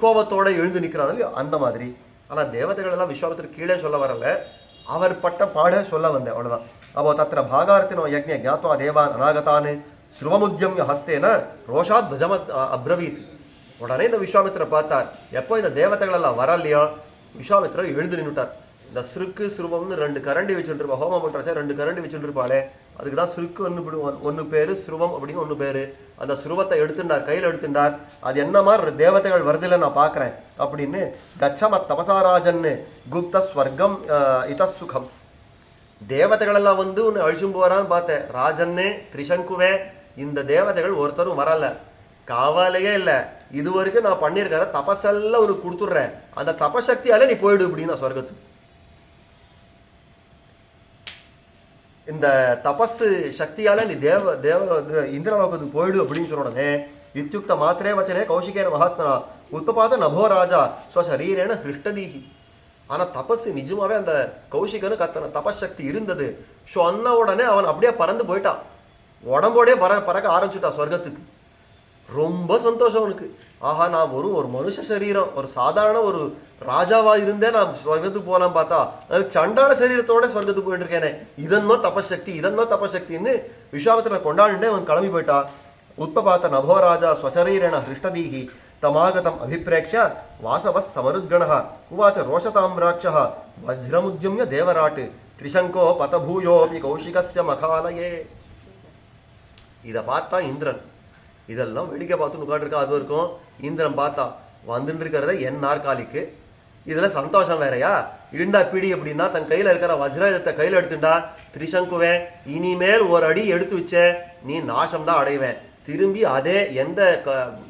கோபத்தோடு எழுந்து நிற்கிறாங்க இல்லையோ அந்த மாதிரி. ஆனால் தேவதைகள் எல்லாம் விஸ்வாமித்திரர் கீழே சொல்ல வரல, அவர் பட்ட பாட சொல்ல வந்தேன், அவ்வளோதான். அப்போ தத்திர பாகார்த்தினோ யஜ்ஞ ஜாத்வா தேவான் அநாகதானு ஸ்ருவமுத்யம்ய ஹஸ்தேன ரோஷாத் துஜமத் அப்ரவீத். உடனே இந்த விஸ்வாமித்திரர் பார்த்தார், எப்போ இந்த தேவதைகள் எல்லாம் வரலையோ விஸ்வாமித்திரர் எழுந்து நின்றுட்டார். இந்த சுருக்கு சுருவம்னு 2 கரண்டி வச்சுருப்பா, ஹோமம் பண்ணுறச்சா 2 கரண்டி வச்சுருப்பாளே, அதுக்கு தான் சுருக்கு ஒன்று பேர், சுருவம் அப்படின்னு ஒன்று பேர். அந்த சுருவத்தை எடுத்துட்டார், கையில் எடுத்துட்டார். அது என்ன மாதிரி தேவதைகள் வருதில்லை நான் பார்க்குறேன் அப்படின்னு. கச்சமத் தபசாராஜன்னு குப்த ஸ்வர்க்கம் இத சுகம். தேவதைகளெல்லாம் வந்து ஒன்று அழிச்சும் போகிறான்னு பார்த்தேன். ராஜன்னு திரிசங்குவே, இந்த தேவதைகள் ஒருத்தரும் வரல, காவாலேயே இல்லை. இது வரைக்கும் நான் பண்ணியிருக்கிற தபசெல்லாம் உனக்கு கொடுத்துட்றேன், அந்த தபசக்தியாலே நீ போயிடு அப்படின்னு நான் சொர்க்கத்துக்கு. இந்த தபஸ் சக்தியால நீ இந்திரலோகத்துக்கு போயிடு அப்படின்னு சொன்ன உடனே இத்தியுக்த மாத்திரே வச்சனே கௌஷிகேன மகாத்மனா உத்பபாத நபோ ராஜா ஸ்வசரீரேன ஹிருஷ்டதீகி. ஆனால் தபஸ் நிஜமாவே அந்த கௌஷிகனுக்கு அத்தனை தபசக்தி இருந்தது. சொன்ன உடனே அவன் அப்படியே பறந்து போயிட்டான், உடம்போடே பறக்க ஆரம்பிச்சுட்டான் சொர்க்கத்துக்கு. ரொம்ப சந்தோஷம் அவனுக்கு. ஆஹா, நான் ஒரு மனுஷ சரீரம், ஒரு சாதாரண ஒரு ராஜாவாக இருந்தே நான் ஸ்வர்க்கத்துக்கு போகலாம் பார்த்தா அது சண்டாள சரீரத்தோட ஸ்வர்க்கத்துக்கு போயிட்டு இருக்கேனே, இதன்னோ தபசக்தின்னு விஸ்வாமித்திரர் கொண்டாடிண்டே அவன் கிளம்பி போயிட்டா. உத்பபாத்த நபோராஜா ஸ்வசரீரேண ஹிருஷ்டதீகி தமாகதம் அபிப்ரேக்ஷ வாசவஸ் சமருத்கணः உவாச்ச ரோஷதாம்ராட்சः வஜ்ரமுத்யம்ய தேவராட் திரிசங்கோ பதபூயோபி கௌஷிகஸ்ய மகாலயே. இதை பார்த்தா இந்திரன் இதெல்லாம் வேடிக்கை பார்த்து உட்காந்துருக்கா. அது வரைக்கும் இந்திரன் பார்த்தா வந்துட்டு இருக்கிறத என் நாற்காலிக்கு, இதில் சந்தோஷம் வேறையா, இண்டா பிடி அப்படின்னா தன் கையில் இருக்கிற வஜ்ராயுதத்தை கையில் எடுத்துட்டா. திரிசங்குவேன், இனிமேல் ஒரு அடி எடுத்து வச்ச நீ நாசம்தான் அடைவேன், திரும்பி அதே எந்த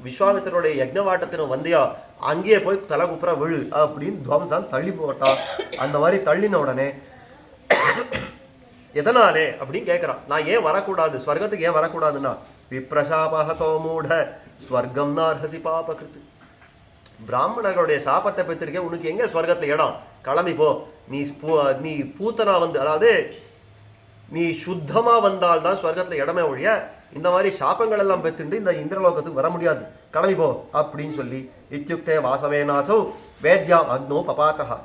விஸ்வாமித்திரருடைய யஜ்ஞவாட்டத்தினும் வந்தியோ அங்கேயே போய் தலை குப்புற விழு அப்படின்னு துவம்சான் தள்ளி போட்டான். அந்த மாதிரி தள்ளின உடனே எதனாலே அப்படின்னு கேட்குறான். நான் ஏன் வரக்கூடாது ஸ்வர்க்கத்துக்கு, ஏன் வரக்கூடாதுன்னா விப்ரசாபஹதோ மூட ஸ்வர்க்கம் நார்ஹசி பாபகிருத்து. பிராமணர்களுடைய சாபத்தை பெற்றிருக்கேன், உனக்கு எங்கே ஸ்வர்க்கத்தில் இடம், கிளம்பி போ. நீ பூத்தனா வந்து, அதாவது நீ சுத்தமாக வந்தால்தான் ஸ்வர்க்கத்தில் இடமே ஒழிய இந்த மாதிரி சாப்பங்கள் எல்லாம் பெற்றுண்டு இந்த இந்திரலோகத்துக்கு வர முடியாது, கிளம்பி போ அப்படின்னு சொல்லி. இத்தியுக்தே வாசவேனாசௌ வேத்யாம் அக்னோ பபாத்தஹா.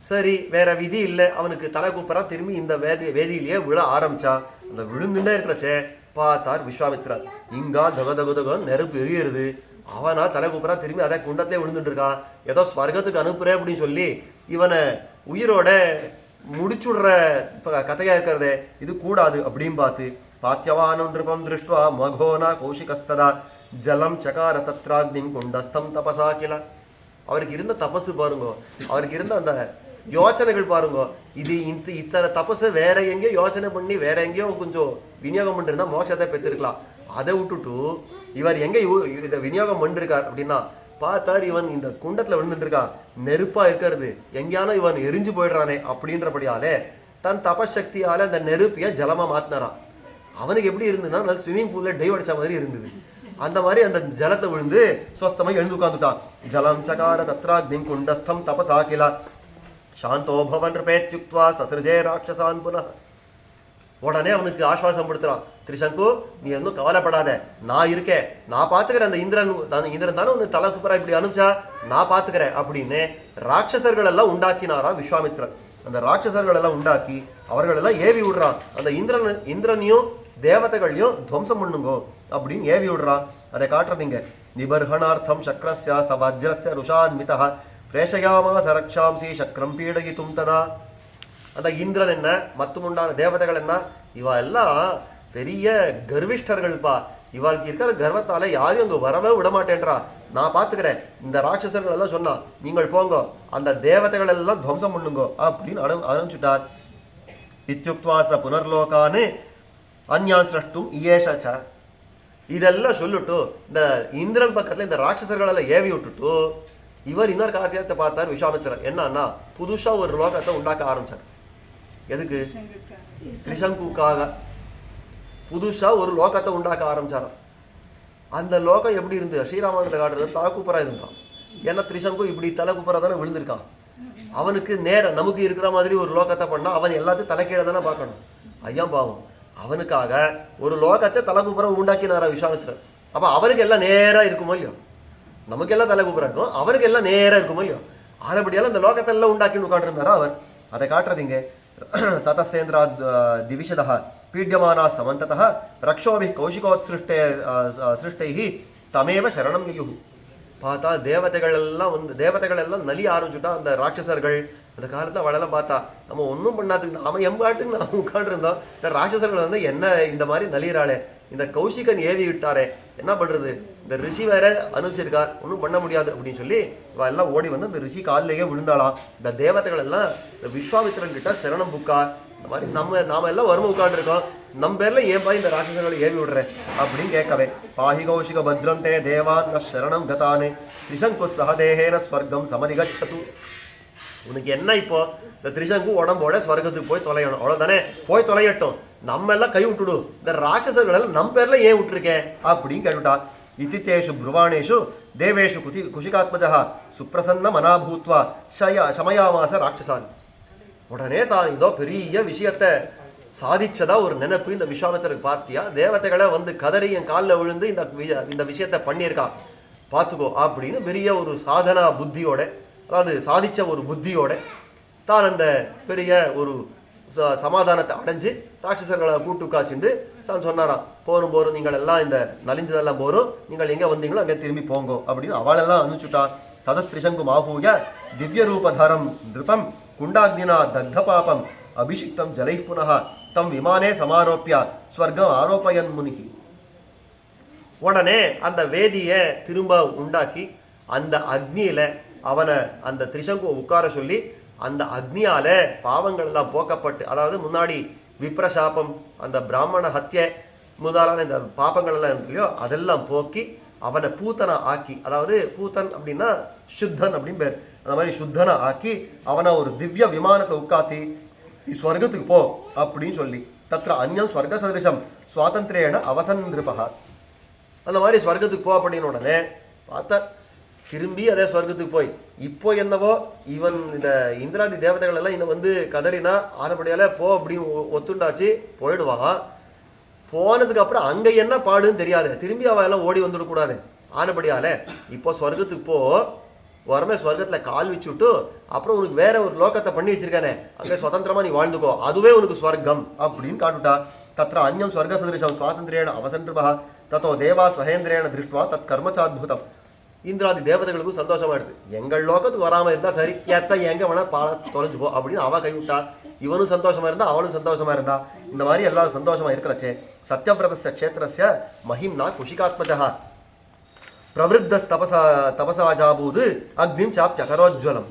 சரி, வேற விதி இல்லை, அவனுக்கு தலை கூப்பறா, திரும்பி இந்த வேதியிலேயே விழ ஆரம்பிச்சா. அந்த விழுந்துட்டே இருக்கிறச்சே பார்த்தார் விஸ்வாமித்ரர், இங்கா தகதகுதகன் நெருப்பு எரியுது. அவனா தலை கூப்பறா, திரும்பி அதை குண்டத்திலே விழுந்துட்டு இருக்கான். ஏதோ ஸ்வர்க்கத்துக்கு அனுப்புறேன் அப்படின்னு சொல்லி இவனை உயிரோட முடிச்சுடுற கதையா இருக்கிறதே, இது கூடாது அப்படின்னு பார்த்து பாத்தியவானம் நிருபம் திருஷ்டுவா மகோனா கௌஷிகஸ்ததா ஜலம் சகார தத்ராக்னிம் குண்டஸ்தம் தபசா கில. அவருக்கு இருந்த தபசு பாருங்க, அவருக்கு இருந்த அந்த யோசனைகள் பாருங்க. இது இத்தனை தபஸை வேற எங்கேயோ யோசனை பண்ணி வேற எங்கேயோ கொஞ்சம் விநியோகம் பண்ணிருந்தா மோட்சத்தை பெற்றிருக்கலாம். அதை விட்டுட்டு இவர் எங்கே இதை விநியோகம் பண்ணிருக்கார் அப்படின்னா பார்த்தார், இவன் இந்த குண்டத்தில் விழுந்துட்டு இருக்கான், நெருப்பா இருக்கிறது, எங்கேயானோ இவன் எரிஞ்சு போயிடுறானே அப்படின்றபடியாலே தன் தபசக்தியால அந்த நெருப்பியை ஜலமா மாத்தினாரான். அவனுக்கு எப்படி இருந்ததுன்னா நல்ல ஸ்விம்மிங் பூல்ல டைவ் அடிச்ச மாதிரி இருந்தது. அந்த மாதிரி அந்த ஜலத்தை விழுந்து ஸ்வஸ்தமாக எழுந்து உட்காந்துட்டான். ஜலம் சகார தத்ராக்னிம் குண்டஸ்தம் தபசா கில சாந்தோ பவன் ருபேத்யுக்த்வா சஸ்ருஜே ராட்சசான் புனः. உடனே அவனுக்கு ஆஸ்வாசம் படுத்துறான், திரிசங்கு நீ எதுவும் கவலைப்படாத, நான் இருக்கேன், நான் பார்த்துக்கிறேன். அந்த இந்திரன் தானே உன்னை தலை குப்புறா இப்படி அனுப்பிச்சா, நான் பார்த்துக்கிறேன் அப்படின்னு ராட்சசர்கள் எல்லாம் உண்டாக்கினாரா விஸ்வாமித்ரன். அந்த ராட்சசர்கள் எல்லாம் உண்டாக்கி அவர்கள் எல்லாம் ஏவி விடுறான். அந்த இந்திரனையும் தேவதைகளையும் துவம்சம் பண்ணுங்கோ அப்படின்னு ஏவி விடுறான். அதை காட்டுறதுங்க. நிபர்ஹணார்த்தம் சக்கரஸ்யா சவஜ்ரஸ்ய ருஷான்மிதா பிரேஷயாமாச ரக்ஷாம்சி சக்கரம் பீடகித்தும் ததா. அந்த இந்திரன் என்ன, மத்துமுண்டான தேவதைகள் என்ன, இவா எல்லாம் பெரிய கர்விஷ்டர்கள்ப்பா. இவாளுக்கு இருக்கிற கர்வத்தால யாரும் அங்கே வரவே விட மாட்டேன்றா, நான் பார்த்துக்கிறேன். இந்த ராட்சசர்கள் எல்லாம் சொன்னா நீங்கள் போங்க, அந்த தேவதைகள் எல்லாம் துவம்சம் பண்ணுங்கோ அப்படின்னு ஆரம்பிச்சுட்டார். இத்யுக்த்வா ச புனர்லோகானு அந்யான் சிரஷ்டும் இயேஷ. இதெல்லாம் சொல்லிட்டு இந்த இந்திரன் பக்கத்துல இந்த ராட்சசர்களெல்லாம் ஏவி விட்டுட்டு இவர் இன்னொரு காரியத்தை பார்த்தார் விஸ்வாமித்திரர். என்னன்னா புதுசா ஒரு லோகத்தை உண்டாக்க ஆரம்பிச்சார். எதுக்கு? திரிசங்குக்காக புதுசா ஒரு லோகத்தை உண்டாக்க ஆரம்பிச்சாராம். அந்த லோகம் எப்படி இருந்து ஸ்ரீராமகிட்ட காட்டுறது தலைக்குப்பரா இருந்தான். ஏன்னா திரிசங்கு இப்படி தலைக்குப்பரா தானே விழுந்திருக்கான். அவனுக்கு நேரம் நமக்கு இருக்கிற மாதிரி ஒரு லோகத்தை பண்ணா அவன் எல்லாத்தையும் தலைக்கீழ தானே பார்க்கணும். ஐயா பாவம், அவனுக்காக ஒரு லோகத்தை தலைக்குப்புறம் உண்டாக்கினாரா விஸ்வாமித்திரர். அப்ப அவனுக்கு எல்லாம் நேரா இருக்குமோ இல்லையோ, நமக்கு எல்லாம் தலைக்குப்புறம் இருக்கும், அவனுக்கு எல்லாம் நேரா இருக்குமோ இல்லையோ. ஆனபடியால இந்த லோகத்தை எல்லாம் உண்டாக்கி உட்காந்துருந்தாரா அவர். அதை காட்டுறது இங்கே ததசேந்திரா திவிஷதா பீட்யமானா சமந்ததா ரக்ஷோபி கௌஷிகோத்ஸ்ருஷ்டே சிருஷ்டைஹி தமேவ சரணம் யுயு. பார்த்தா தேவதைகள் எல்லாம் நலி ஆரம்பிச்சுட்டா. அந்த ராட்சசர்கள் அந்த காலத்தில் அவளெல்லாம் பார்த்தா நம்ம ஒன்றும் பண்ணாதுக்கு நாம எம்பாட்டுக்கு நாம உட்காந்துருந்தோம். இந்த ராட்சசர்கள் என்ன இந்த மாதிரி நலியிறாளே, இந்த கௌஷிகன் ஏவி விட்டாரே, என்ன பண்றது, இந்த ரிஷி வேற அனுப்பிச்சிருக்கார், ஒன்றும் பண்ண முடியாது அப்படின்னு சொல்லி இவ எல்லாம் ஓடி வந்து இந்த ரிஷி காலிலேயே விழுந்தாளாம். இந்த தேவதைகள் எல்லாம் இந்த விஸ்வாமித்திரன் கிட்ட சரணம் புக்கா. இந்த மாதிரி நாம எல்லாம் வறுமை உட்காந்துருக்கோம், நம்ம பேர்ல ஏன்பா இந்த ராட்சசர்களை ஏவி விடுறேன் அப்படின்னு கேட்கவே. பாஹி கௌஷிக பத்ரம் தே தேவான் சரணம் கதானே திரிசங்கு சகதேகேன ஸ்வர்க்கம் சமதிகச்சது. உனக்கு என்ன இப்போ, இந்த திரிசங்கு உடம்போட ஸ்வர்க்கத்துக்கு போய் தொலையணும், அவ்வளவுதானே, போய் தொலையட்டும், நம்ம எல்லாம் கை விட்டுடு, இந்த ராட்சசர்கள் எல்லாம் நம்ம பேர்ல ஏன் விட்டுருக்கேன் அப்படின்னு கேட்டுட்டா. இத்தித்தேஷு ப்ருவாணேஷு தேவேஷு குஷிகாத்மஜா சுப்பிரசன்ன மனாபூத்வா சமயாமாச ராட்சசான். உடனே தான் ஏதோ பெரிய விஷயத்தை சாதிச்சதா ஒரு நினைப்பு இந்த விஸ்வாமித்திரருக்கு. பார்த்தியா, தேவதைகளை வந்து கதறி என் காலில் விழுந்து இந்த விஷயத்தை பண்ணியிருக்கா பார்த்துக்கோ அப்படின்னு பெரிய ஒரு சாதனா புத்தியோட, அதாவது சாதிச்ச ஒரு புத்தியோட தான் அந்த பெரிய ஒரு சமாதானத்தை அடைஞ்சு ராட்சசர்களை கூட்டு காய்ச்சிண்டு சொன்னாராம். போரும் நீங்கள் எல்லாம் இந்த நலிஞ்சதெல்லாம் போரும், நீங்கள் எங்கே வந்தீங்களோ அங்கே திரும்பி போங்கோ அப்படின்னு அவளெல்லாம் அனுப்பிச்சுட்டான். ததஸ்திரிசங்கு மாஹூய திவ்ய ரூபதரம் நிருபம் குண்டாக்னினா தக்த பாபம் அபிஷிக்தம் ஜலை புனः தம் விமானே சமாரோப்பிய ஸ்வர்க்கம் ஆரோப்பயன் முனிகி. உடனே அந்த வேதியை திரும்ப உண்டாக்கி அந்த அக்னியில அவனை அந்த திரிசங்குவை உட்கார சொல்லி அந்த அக்னியால பாவங்கள் எல்லாம் போக்கப்பட்டு, அதாவது முன்னாடி விப்ரசாபம், அந்த பிராமண ஹத்திய முதலான இந்த பாப்பங்கள் எல்லாம் இருக்கு இல்லையோ, அதெல்லாம் போக்கி அவனை பூத்தனா ஆக்கி, அதாவது பூத்தன் அப்படின்னா சுத்தன் அப்படின்னு பேர், அந்த மாதிரி சுத்தனை ஆக்கி அவனை ஒரு திவ்ய விமானத்தை உட்காத்தி ஸ்வர்க்கத்துக்கு போ அப்படின்னு சொல்லி தத்திர அந்யம் ஸ்வர்க சதிருஷம் சுவாதந்திரேன அவசன் நிருபகா. அந்த மாதிரி ஸ்வர்க்கத்துக்கு போ அப்படின்னு உடனே பார்த்தா திரும்பி அதே ஸ்வர்க்கத்துக்கு போய் இப்போ என்னவோ இவன் இந்த இந்திராதி தேவதைகள் எல்லாம் இந்த வந்து கதறினா ஆனப்படியால போ அப்படின்னு ஒத்துண்டாச்சு போயிடுவான். போனதுக்கு அப்புறம் அங்க என்ன பாடுன்னு தெரியாது, திரும்பி அவன் எல்லாம் ஓடி வந்துடக்கூடாது. ஆனப்படியால இப்போ ஸ்வர்க்கத்துக்கு போ, வரமே ஸ்வர்க்கத்துல கால் வச்சுட்டு அப்புறம் உனக்கு வேற ஒரு லோகத்தை பண்ணி வச்சிருக்கானே அங்கே சுதந்திரமா நீ வாழ்ந்துக்கோ, அதுவே உனக்கு ஸ்வர்க்கம் அப்படின்னு காட்டுட்டா. தத்திர அந்யம் ஸ்வர்க சதிருஷம் சுவாதந்திரேன அவசன்றிருபா தத்தோ தேவா சகேந்திரேன திருஷ்டுவா தத் கர்மச்சாத்புதம். இந்திராதி தேவதைகளுக்கும் சந்தோஷமா எடுத்து, எங்கள் லோகத்துக்கு வராம இருந்தா சரி, எங்க வேணா பால தொலைஞ்சு போ அப்படின்னு அவ கைவிட்டா. இவனும் சந்தோஷமா இருந்தா, அவளும் சந்தோஷமா இருந்தா. இந்த மாதிரி எல்லாரும் சந்தோஷமா இருக்கிறச்சே சத்யவிரதஸ்ய க்ஷேத்திரஸ்ய மஹிம்னா குஷிகாத்மஜா பிரவருத்தஸ் தபசாஜாபூது அக்னிம் சாப்யகரோஜ்வலம்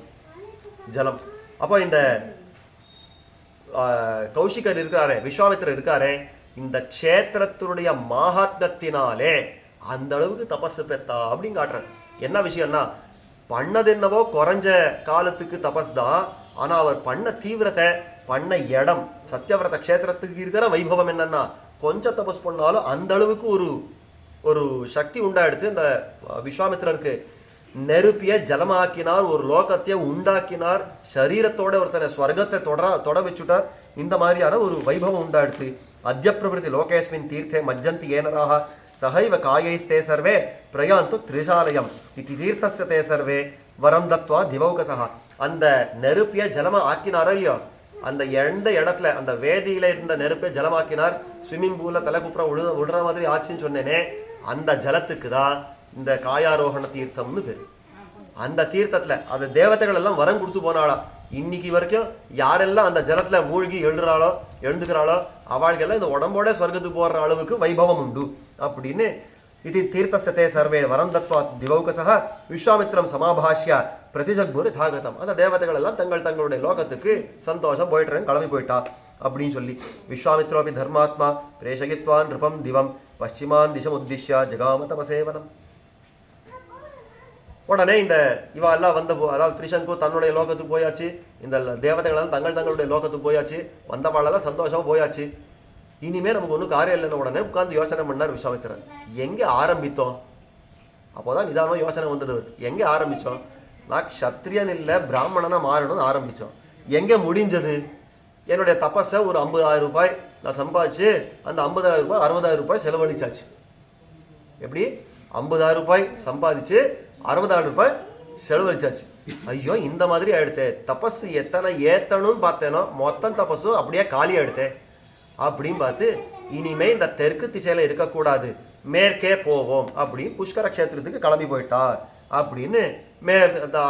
ஜலம். அப்போ இந்த கௌஷிகர் இருக்காரே, விஸ்வாமித்திரர் இருக்காரே, இந்த க்ஷேத்திரத்தினுடைய மாஹாத்மத்தினாலே அந்த அளவுக்கு தபஸ் பெத்தா அப்படின்னு காட்டுறேன். என்ன விஷயம்னா, பண்ணது என்னவோ குறைஞ்ச காலத்துக்கு தபஸ் தான், ஆனா அவர் பண்ண தீவிரத்தை, பண்ண இடம், சத்யவிரத க்ஷேத்திரத்துக்கு இருக்கிற வைபவம் என்னன்னா, கொஞ்சம் தபஸ் பண்ணாலும் அந்த அளவுக்கு ஒரு சக்தி உண்டாயிடுத்து. இந்த விஸ்வாமித்திரருக்கு நெருப்பிய ஜலமாக்கினார், ஒரு லோகத்தையே உண்டாக்கினார், சரீரத்தோட ஒருத்தனை ஸ்வர்க்கத்தை தொட வச்சுட்டார். இந்த மாதிரியான ஒரு வைபவம் உண்டாயிடுத்து. அத்ய பிரபிருத்தி லோகேஸ்மின் தீர்த்தே மஜ்ஜந்தி ஏனராக சகைவ காயைஸ்தே சர்வே பிரயாந்து திரிசாலயம் இது தீர்த்தஸ்ய தே சர்வே வரம் தத்வா திவௌகசா. அந்த நெருப்பிய ஜலமா ஆக்கினாரோ இல்லையோ, அந்த எந்த இடத்துல அந்த வேதியில இருந்த நெருப்பை ஜலமாக்கினார், ஸ்விம்மிங் பூல்ல தலை குப்புற விடுற மாதிரி ஆச்சுன்னு சொன்னேனே, அந்த ஜலத்துக்கு தான் இந்த காயாரோகண தீர்த்தம்னு பேரு. அந்த தீர்த்தத்துல அந்த தேவதைகள் எல்லாம் வரம் கொடுத்து போனாளா. இன்னைக்கு வரைக்கும் யாரெல்லாம் அந்த ஜலத்துல மூழ்கி எழுந்துக்கிறாளோ அவளுக்கெல்லாம் இந்த உடம்போட ஸ்வர்க்கத்துக்கு போடுற அளவுக்கு வைபவம் உண்டு அப்படின்னு. இது தீர்த்தசத்தே சர்வே வரம் தத்வா திவௌகசா விஸ்வாமித்திரம் சமாபாஷ்ய பிரதிஜக்புர் தாகதம். அந்த தேவதைகள் எல்லாம் தங்களுடைய லோகத்துக்கு சந்தோஷம் போயிட்டுறேன் கிளம்பி போயிட்டா அப்படின்னு சொல்லி. விஸ்வாமித்ரோபி தர்மாத்மா பிரேஷயித்வா நிருபம் திவம் பশ্சிமான் திசம் உத்திஷ்யா ஜகாம தபசேவனம். உடனே இந்த இவா எல்லாம் வந்த அதாவது திரிசங்கு தன்னுடைய லோகத்துக்கு போயாச்சு, இந்த தேவதைகளெல்லாம் தங்களுடைய லோகத்துக்கு போயாச்சு, வந்தவாளெல்லாம் சந்தோஷமா போயாச்சு. இனிமேல் நமக்கு ஒன்றும் காரியம் இல்லைன்னு உடனே உட்காந்து யோசனை பண்ணார் விஸ்வாமித்திரன். எங்கே ஆரம்பித்தோம்? அப்போதான் நிதானமாக யோசனை வந்தது. எங்கே ஆரம்பித்தோம்? நான் க்ஷத்ரியன் இல்லை பிராமணனாக மாறணும்னு ஆரம்பித்தோம். எங்கே முடிஞ்சது? என்னுடைய தபஸை ஒரு 50,000 ரூபாய் நான் சம்பாதிச்சு அந்த 50,000 ரூபாய் 60,000 ரூபாய் செலவழிச்சாச்சு. எப்படி? 50,000 ரூபாய் சம்பாதிச்சு 60,000 ரூபாய் செலவழிச்சாச்சு. ஐயோ இந்த மாதிரி ஆயிடுத்தே, தபஸ் எத்தனை ஏத்தணும்னு பார்த்தேனோ மொத்தம் தபஸும் அப்படியே காலி ஆயிடுத்தே அப்படின்னு பார்த்து இனிமே இந்த தெற்கு திசையில இருக்கக்கூடாது, மேற்கே போவோம் அப்படின்னு புஷ்கர கஷேத்திரத்துக்கு கிளம்பி போயிட்டார் அப்படின்னு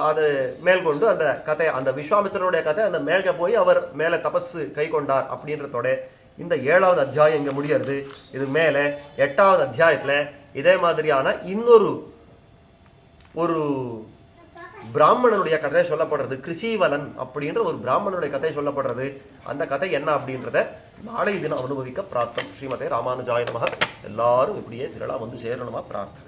அது மேற்கொண்டு அந்த கதை, அந்த விஸ்வாமித்திரனுடைய கதை அந்த மேலே போய் அவர் மேலே தபஸ் கை கொண்டார் அப்படின்றதோட இந்த 7வது அத்தியாயம் இங்கே முடியறது. இது மேலே 8வது அத்தியாயத்தில் இதே மாதிரியான இன்னொரு பிராமணனுடைய கதை சொல்லப்படுறது. கிருஷிவலன் அப்படின்ற ஒரு பிராமணனுடைய கதை சொல்லப்படுறது. அந்த கதை என்ன அப்படின்றத நாளை தினம் அனுபவிக்க பிரார்த்தம். ஸ்ரீமதே ராமானுஜாய நமஹ. எல்லாரும் இப்படியே திரளா வந்து சேரணுமா பிரார்த்தனை.